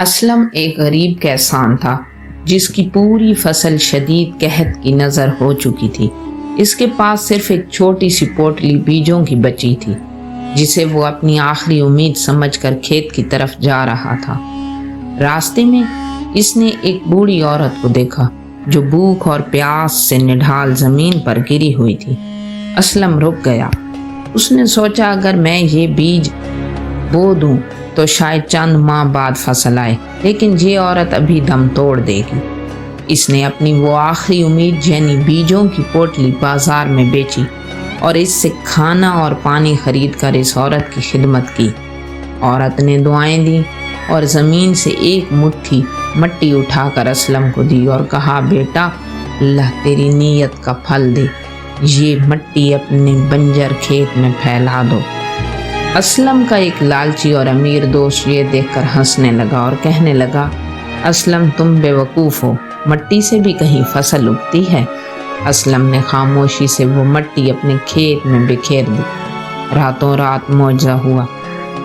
اسلم ایک غریب کسان تھا جس کی پوری فصل شدید قحط کی نظر ہو چکی تھی۔ اس کے پاس صرف ایک چھوٹی سی پوٹلی بیجوں کی بچی تھی جسے وہ اپنی آخری امید سمجھ کر کھیت کی طرف جا رہا تھا۔ راستے میں اس نے ایک بوڑھی عورت کو دیکھا جو بھوک اور پیاس سے نڈھال زمین پر گری ہوئی تھی۔ اسلم رک گیا۔ اس نے سوچا اگر میں یہ بیج بو دوں تو شاید چند ماہ بعد فصل آئے، لیکن یہ عورت ابھی دم توڑ دے گی۔ اس نے اپنی وہ آخری امید یعنی بیجوں کی پوٹلی بازار میں بیچی اور اس سے کھانا اور پانی خرید کر اس عورت کی خدمت کی۔ عورت نے دعائیں دیں اور زمین سے ایک مٹھی مٹی اٹھا کر اسلم کو دی اور کہا، بیٹا اللہ تیری نیت کا پھل دے، یہ مٹی اپنے بنجر کھیت میں پھیلا دو۔ اسلم کا ایک لالچی اور امیر دوست یہ دیکھ کر ہنسنے لگا اور کہنے لگا، اسلم تم بے وقوف ہو، مٹی سے بھی کہیں فصل اگتی ہے۔ اسلم نے خاموشی سے وہ مٹی اپنے کھیت میں بکھیر دی۔ راتوں رات معجزہ ہوا۔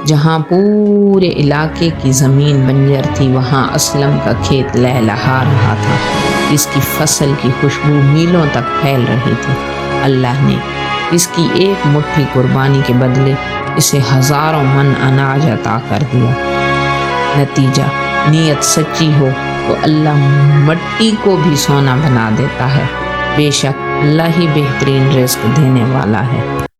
جہاں پورے علاقے کی زمین بنجر تھی وہاں اسلم کا کھیت لہلہا رہا تھا۔ اس کی فصل کی خوشبو میلوں تک پھیل رہی تھی۔ اللہ نے اس کی ایک مٹھی قربانی کے بدلے اسے ہزاروں من اناج عطا کر دیا۔ نتیجہ، نیت سچی ہو تو اللہ مٹی کو بھی سونا بنا دیتا ہے۔ بے شک اللہ ہی بہترین رزق دینے والا ہے۔